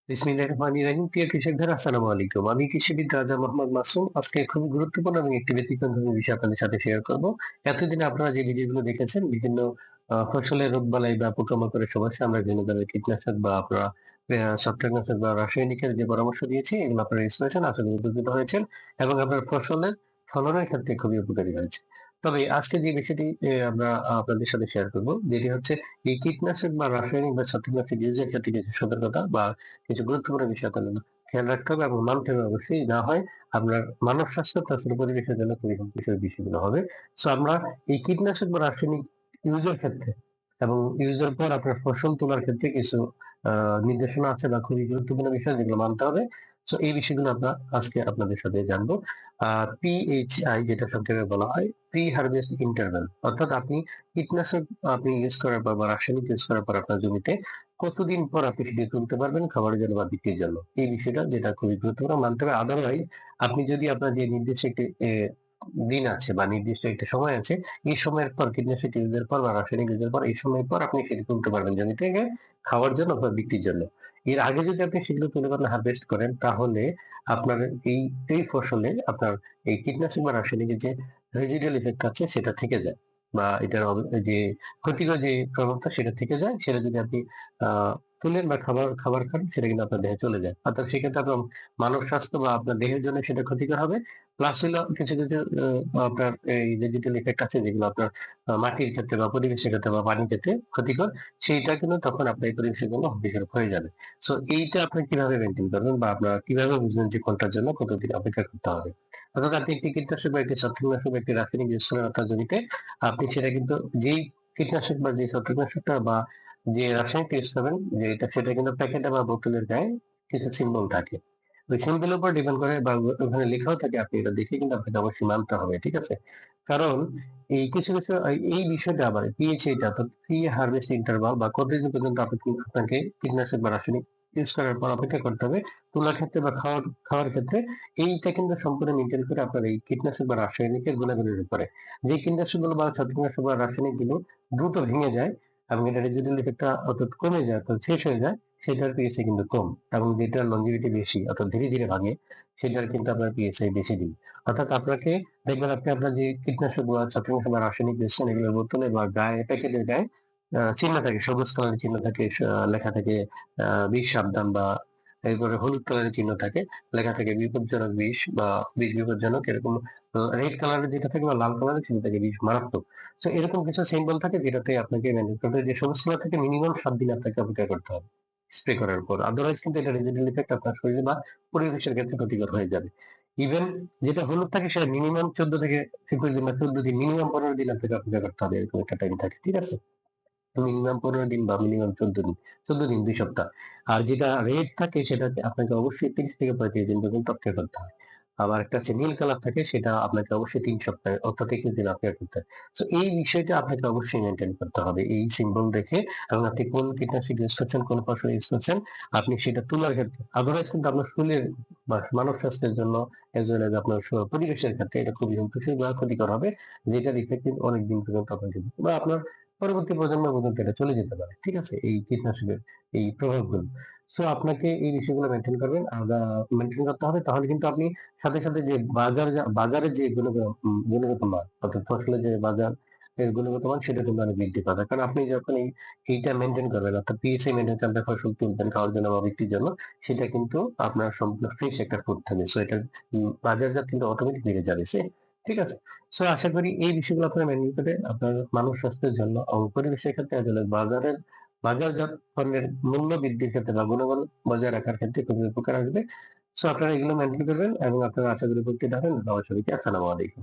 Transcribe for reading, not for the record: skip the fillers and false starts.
বিসমিল্লাহির রহমানির রহিম। প্রিয় কৃষক ভাইরা, আসসালামু আলাইকুম। আমি কৃষিবিদ রাজা মোহাম্মদ মাসুম। আজকে খুবই গুরুত্বপূর্ণ এবং একটি ব্যতিক্রমধর্মী বিষয় আপনাদের সাথে শেয়ার করব। এতদিন আপনারা যে ভিডিওগুলো দেখেছেন, বিভিন্ন ফসলের রোগবালাই বা পোকামাকড়ের সমস্যা, আমরা বিভিন্ন ধরনের কীটনাশক বা আপনারা ছত্রাকনাশক বা রাসায়নিকের যে পরামর্শ দিয়েছি, এগুলো আপনারা ইউজ করেছেন, আশা করি উপকৃত হয়েছেন এবং আপনার ফসলের ফলনের ক্ষেত্রে খুবই উপকারী হয়েছে। তবে আজকে যে বিষয়টি আমরা আপনাদের সাথে শেয়ার করব, যেটি হচ্ছে এই কীটনাশক বা রাসায়নিক বা ছত্রাকনাশক ইউজের ক্ষেত্রে কিছু সতর্কতা বা কিছু গুরুত্বপূর্ণ বিষয় আপনাদের খেয়াল রাখতে হবে এবং মানতে হবে অবশ্যই। না হয় আপনার মানব স্বাস্থ্য প্লাস পরিবেশের জন্য খুবই হুমকিশালী বিষয়গুলো হবে। সো আমরা এই কীটনাশক বা রাসায়নিক ইউজের ক্ষেত্রে এবং ইউজের পর আপনার ফসল তোলার ক্ষেত্রে কিছু নির্দেশনা আছে বা খুবই গুরুত্বপূর্ণ বিষয় যেগুলো মানতে হবে। সো এই বিষয়গুলো আমরা আজকে আপনাদের সাথে জানবো। পিএইচআই যেটা সংক্ষেপে বলা হয়, প্রি হারভেস্ট ইন্টারভেল, অর্থাৎ আপনি কীটনাশক আপনি ইউজ করার পর বা রাসায়নিক ইউজ করার পর আপনার জমিতে কতদিন পর আপনি সেটি তুলতে পারবেন খাবারের জন্য বা বিক্রির জন্য, এই বিষয়টা যেটা খুবই গুরুত্বপূর্ণ মানতে হবে। আদারওয়াইজ আপনি যদি আপনার যে নির্দিষ্ট একটি দিন আছে বা নির্দিষ্ট একটা সময় আছে, এই সময়ের পর কীটনাশক ইউজের পর বা রাসায়নিক ইউজের পর এই সময়ের পর আপনি সেটি তুলতে পারবেন জমি থেকে খাওয়ার জন্য বা বিক্রির জন্য। এর আগে যদি আপনি সেগুলো তুলে পারলে হারভেস্ট করেন, তাহলে আপনার এই এই ফসলে আপনার এই কীটনাশক বা রাসায়নিকের যে রেজিডুয়াল ইফেক্ট আছে সেটা থেকে যায় বা এটার যে ক্ষতিকর যে প্রভাবটা সেটা থেকে যায়। সেটা যদি আপনি তুলেন বা খাবার খাবার খান, সেটা কিন্তু আপনার দেহে চলে যায়। অর্থাৎ সেক্ষেত্রে আপনার মানব স্বাস্থ্য বা আপনার দেহের জন্য সেটা ক্ষতিকর হবে। প্লাস হলো কিছু কিছু আপনার এই রেজিডুয়াল ইফেক্ট আছে যেগুলো আপনার মাটির ক্ষেত্রে বা পরিবেশের ক্ষেত্রে বা পানির ক্ষেত্রে ক্ষতিকর। সেইটা কিন্তু তখন আপনার এই পরিবেশের জন্য ক্ষতিকারক হয়ে যাবে। সো এইটা আপনি কিভাবে মেনটেন করবেন বা আপনারা কিভাবে বুঝবেন যে কোনটার জন্য কতদিন অপেক্ষা করতে হবে? অর্থাৎ আপনি একটি কীটনাশক বা একটি ছত্রাকনাশক বা একটি রাসায়নিক ইউজ করেন আপনার জমিতে, আপনি সেটা কিন্তু যেই কীটনাশক বা যে ছত্রাকনাশকটা বা যে রাসায়নিকটা ইউজ করবেন, যে এটা সেটা কিন্তু প্যাকেটে বা বোতলের গায়ে কিছু সিম্বল থাকে। ওই সিম্বলের উপর ডিপেন্ড করে বা ওখানে লেখাও থাকে, আপনি এটা দেখে কিন্তু আপনাকে অবশ্যই মানতে হবে, ঠিক আছে? কারণ এই কিছু কিছু এই বিষয়টা আবার পিএইচএটা অর্থাৎ প্রি হারভেস্ট ইন্টারভাল বা কতদিন পর্যন্ত আপনাকে কীটনাশক বা রাসায়নিক ইউজ করার পর অপেক্ষা করতে হবে তোলার ক্ষেত্রে বা খাওয়ার খাওয়ার ক্ষেত্রে, এইটা কিন্তু সম্পূর্ণ মেনটেন করে আপনার এই কীটনাশক বা রাসায়নিকের গুণাগুণের উপরে। যে কীটনাশকগুলো বা ছত্রাকনাশক বা রাসায়নিকগুলো দ্রুত ভেঙে যায় এবং এটা রেজিডুয়াল ইফেক্টটা অর্থাৎ কমে যায়, অর্থাৎ শেষ হয়ে যায়, সেটার পিএসএ কিন্তু কম। এবং যেটার লংজিভিটি বেশি অর্থাৎ ধীরে ধীরে ভাঙে, সেটার কিন্তু আপনার পিএসআই বেশি দিন। অর্থাৎ আপনাকে দেখবেন আপনি আপনার যে কীটনাশক বা ছত্রাকনাশক বা রাসায়নিক দিচ্ছেন, এগুলোর বোতলে বা গায়ে প্যাকেটের গায়ে চিহ্ন থাকে, সবুজ কালারের চিহ্ন থাকে, লেখা থাকে বিষ সাবধান, বা এরপরে হলুদ কালারের চিহ্ন থাকে, লেখা থাকে বিপজ্জনক বিষ বা বিষ বিপজ্জনক, এরকম রেড কালারের যেটা থাকে বা লাল কালারের চিহ্ন থাকে বিষ মারাত্মক। তো এরকম কিছু সিম্বল থাকে যেটাতে আপনাকে ম্যানেজ করতে হবে। যে সবুজ কালার থেকে মিনিমাম 7 দিন আপনাকে অপেক্ষা করতে হবে স্প্রে করার পর। আদারওয়াইজ কিন্তু এটা রেজিডুয়াল ইফেক্ট আপনার শরীরে বা পরিবেশের ক্ষেত্রে ক্ষতিকর হয়ে যাবে। ইভেন যেটা হলুদ থাকে সেটা মিনিমাম 14 থেকে 21 দিন বা 14 দিন, মিনিমাম 15 দিন আপনাকে অপেক্ষা করতে হবে, এরকম একটা টাইম থাকে, ঠিক আছে? মিনিমাম 15 দিন বা মিনিমাম 14 দিন, 14 দিন 2 সপ্তাহ। আর যেটা রেড থাকে সেটাতে আপনাকে অবশ্যই 30 থেকে 35 দিন পর্যন্ত অপেক্ষা করতে হয়। আবার একটা হচ্ছে নীল কালার থাকে, সেটা আপনাকে অবশ্যই 3 সপ্তাহ অর্থাৎ 21 দিন অপেক্ষা করতে হয়। সো এই বিষয়টা আপনাকে অবশ্যই মেনটেন করতে হবে এই সিম্বল দেখে, এবং আপনি কোন কীটনাশক ইউজ করছেন, কোন ফসল ইউজ করছেন, আপনি সেটা তোলার ক্ষেত্রে। আদারওয়াইজ কিন্তু আপনার শরীরের বা মানব স্বাস্থ্যের জন্য এজ ওয়েল এজ আপনার পরিবেশের ক্ষেত্রে এটা খুবই হুমকিশালী বা ক্ষতিকর হবে, যেটার ইফেক্ট কিন্তু অনেক দিন পর্যন্ত আপনাকে বা আপনার পরবর্তী প্রজন্ম পর্যন্ত এটা চলে যেতে পারে, ঠিক আছে? এই কীটনাশকের এই প্রভাবগুলো। সো আপনাকে এই বিষয়গুলো মেনটেন করবেন, মেনটেন করতে হবে, তাহলে কিন্তু আপনি সাথে সাথে যে বাজারে যে গুণগত মান অর্থাৎ ফসলের যে বাজার এর গুণগত মান, সেটা কিন্তু অনেক বৃদ্ধি পাবে। কারণ আপনি যখন এইটা মেনটেন করবেন, অর্থাৎ পিএসআই মেনটেন করবেন ফসল তুলবেন খাওয়ার জন্য বা বিক্রির জন্য, সেটা কিন্তু আপনার সম্পূর্ণ ফ্রেশ একটা ফুড থাকবে। সো এটা বাজারজাত কিন্তু অটোমেটিক বেড়ে যাবে সে, ঠিক আছে? সো আশা করি এই বিষয়গুলো আপনারা মেনে করে আপনার মানব স্বাস্থ্যের জন্য এবং পরিবেশের ক্ষেত্রে আসলে বাজারজাত পণ্যের মূল্য বৃদ্ধির ক্ষেত্রে বা গুণমান বজায় রাখার ক্ষেত্রে খুবই উপকার আসবে। সো আপনারা এগুলো মেনটেন করবেন এবং আপনারা আশা করি উপকৃত হবেন। ধন্যবাদ সবাইকে। আসসালামু আলাইকুম।